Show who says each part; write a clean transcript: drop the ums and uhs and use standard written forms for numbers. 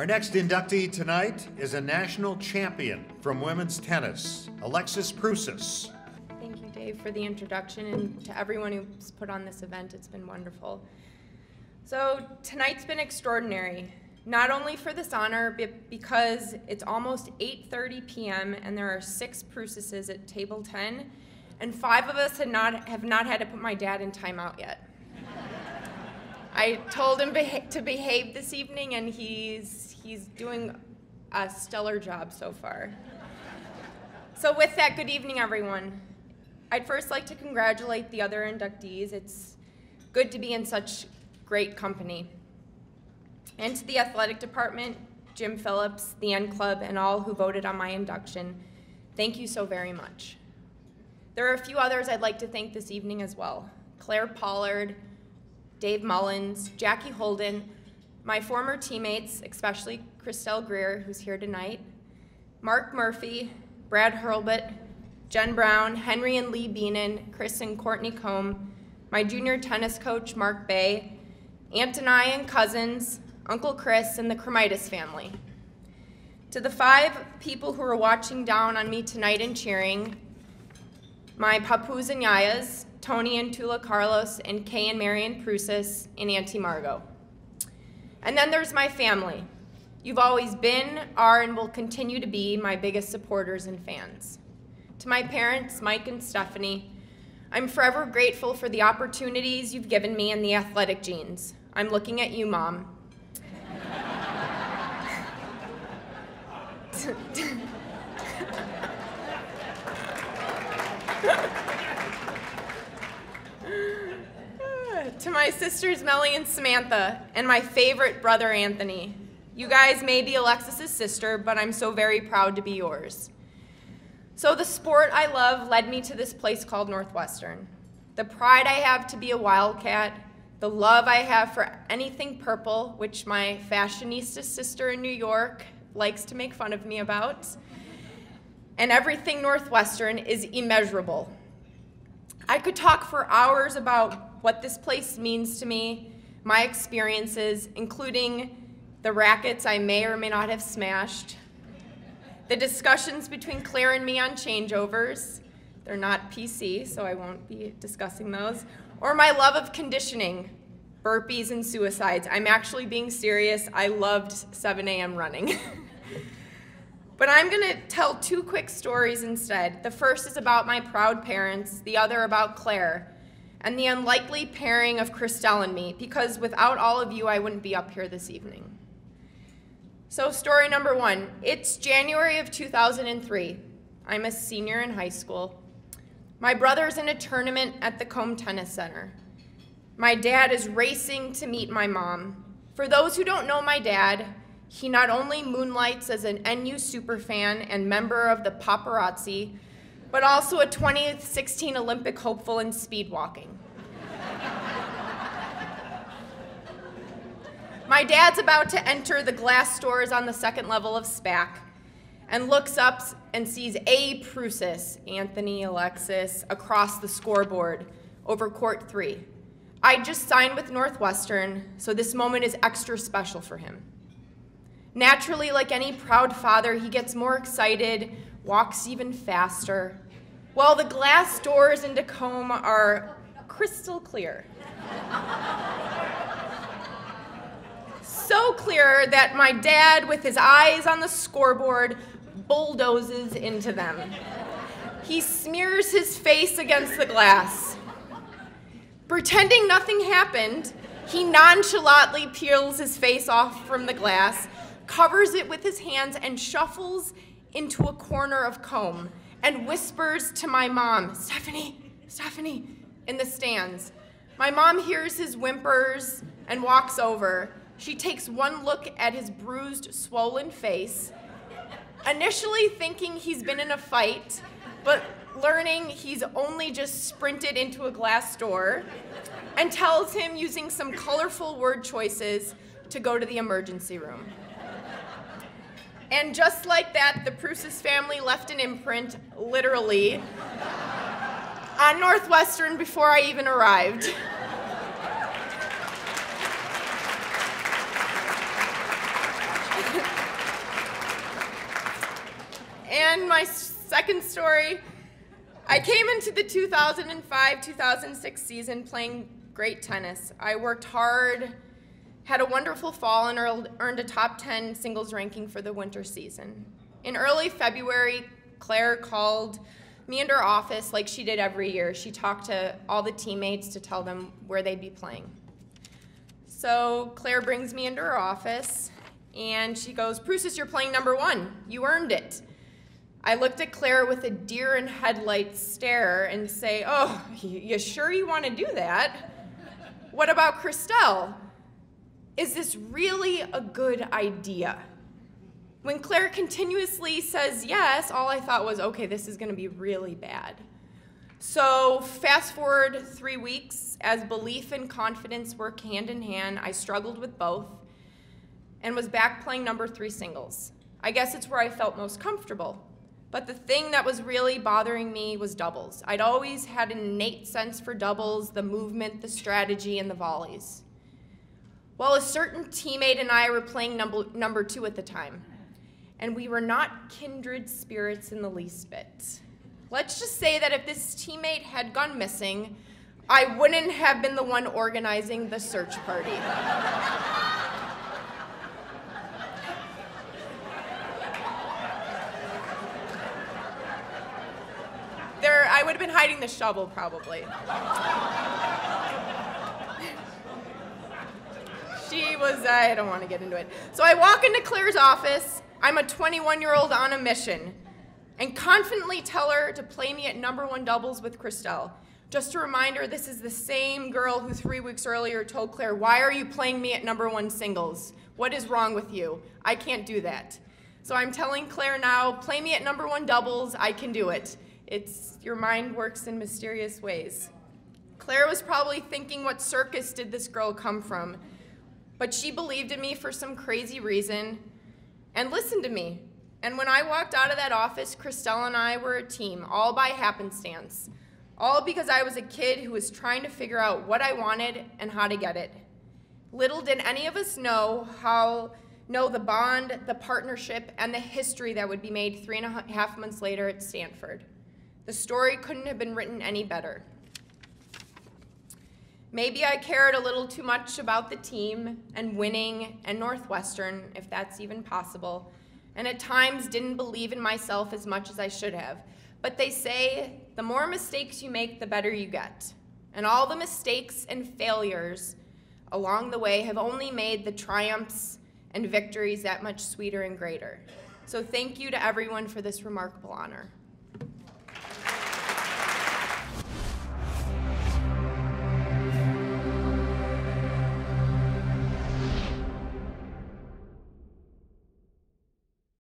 Speaker 1: Our next inductee tonight is a national champion from women's tennis, Alexis Prousis.
Speaker 2: Thank you, Dave, for the introduction, and to everyone who's put on this event. It's been wonderful. So tonight's been extraordinary, not only for this honor, but because it's almost 8:30 p.m. and there are 6 Prousises at table 10, and 5 of us have not had to put my dad in timeout yet. I told him to behave this evening, and he's doing a stellar job so far. So with that, good evening, everyone. I'd first like to congratulate the other inductees. It's good to be in such great company. And to the athletic department, Jim Phillips, the N Club, and all who voted on my induction, thank you so very much. There are a few others I'd like to thank this evening as well. Claire Pollard, Dave Mullins, Jackie Holden, my former teammates, especially Christelle Greer, who's here tonight, Mark Murphy, Brad Hurlbut, Jen Brown, Henry and Lee Beenan, Chris and Courtney Combe, my junior tennis coach, Mark Bay, Aunt Denai and cousins, Uncle Chris, and the Cremitis family. To the 5 people who are watching down on me tonight and cheering, my papus and yayas, Tony and Tula Carlos, and Kay and Marion Prousis, and Auntie Margot. And then there's my family. You've always been, are, and will continue to be my biggest supporters and fans. To my parents, Mike and Stephanie, I'm forever grateful for the opportunities you've given me and the athletic genes. I'm looking at you, Mom. To my sisters Melly and Samantha, and my favorite brother Anthony. You guys may be Alexis's sister, but I'm so very proud to be yours. So the sport I love led me to this place called Northwestern. The pride I have to be a Wildcat, the love I have for anything purple, which my fashionista sister in New York likes to make fun of me about, and everything Northwestern is immeasurable. I could talk for hours about what this place means to me, my experiences, including the rackets I may or may not have smashed, the discussions between Claire and me on changeovers. They're not PC, so I won't be discussing those, or my love of conditioning, burpees and suicides. I'm actually being serious. I loved 7 a.m. running. But I'm gonna tell 2 quick stories instead. The first is about my proud parents, the other about Claire, and the unlikely pairing of Christelle and me, because without all of you, I wouldn't be up here this evening. So story number 1, it's January of 2003. I'm a senior in high school. My brother's in a tournament at the Combe Tennis Center. My dad is racing to meet my mom. For those who don't know my dad, he not only moonlights as an NU superfan and member of the paparazzi, but also a 2016 Olympic hopeful in speed walking. My dad's about to enter the glass doors on the 2nd level of SPAC and looks up and sees A. Prousis, Anthony, Alexis, across the scoreboard over court 3. I just signed with Northwestern, so this moment is extra special for him. Naturally, like any proud father, he gets more excited, walks even faster, while the glass doors into Combe are crystal clear. So clear that my dad, with his eyes on the scoreboard, bulldozes into them. He smears his face against the glass. Pretending nothing happened, he nonchalantly peels his face off from the glass, covers it with his hands, and shuffles into a corner of Combe and whispers to my mom, "Stephanie, Stephanie," in the stands. My mom hears his whimpers and walks over. She takes one look at his bruised, swollen face, initially thinking he's been in a fight, but learning he's only just sprinted into a glass door, and tells him, using some colorful word choices, to go to the emergency room. And just like that, the Prousis family left an imprint, literally, on Northwestern before I even arrived. And my second story, I came into the 2005-2006 season playing great tennis. I worked hard, had a wonderful fall, and earned a top 10 singles ranking for the winter season. In early February, Claire called me into her office like she did every year. She talked to all the teammates to tell them where they'd be playing. So Claire brings me into her office, and she goes, "Prousis, you're playing number 1. You earned it." I looked at Claire with a deer in headlights stare and say, "Oh, you sure you want to do that? What about Christelle? Is this really a good idea?" When Claire continuously says yes, all I thought was, okay, this is going to be really bad. So fast forward 3 weeks, as belief and confidence work hand in hand, I struggled with both and was back playing number 3 singles. I guess it's where I felt most comfortable. But the thing that was really bothering me was doubles. I'd always had an innate sense for doubles, the movement, the strategy, and the volleys. Well, a certain teammate and I were playing number 2 at the time, and we were not kindred spirits in the least bit. Let's just say that if this teammate had gone missing, I wouldn't have been the one organizing the search party. I would have been hiding the shovel, probably. I don't want to get into it. So I walk into Claire's office. I'm a 21-year-old on a mission, and confidently tell her to play me at number 1 doubles with Christelle. Just a reminder, this is the same girl who 3 weeks earlier told Claire, "Why are you playing me at number 1 singles? What is wrong with you? I can't do that." So I'm telling Claire now, play me at number 1 doubles, I can do it. Your mind works in mysterious ways. Claire was probably thinking, what circus did this girl come from? But she believed in me for some crazy reason and listened to me. And when I walked out of that office, Christelle and I were a team, all by happenstance. All because I was a kid who was trying to figure out what I wanted and how to get it. Little did any of us know the bond, the partnership, and the history that would be made 3.5 months later at Stanford. The story couldn't have been written any better. Maybe I cared a little too much about the team and winning and Northwestern, if that's even possible, and at times didn't believe in myself as much as I should have. But they say the more mistakes you make, the better you get. And all the mistakes and failures along the way have only made the triumphs and victories that much sweeter and greater. So thank you to everyone for this remarkable honor.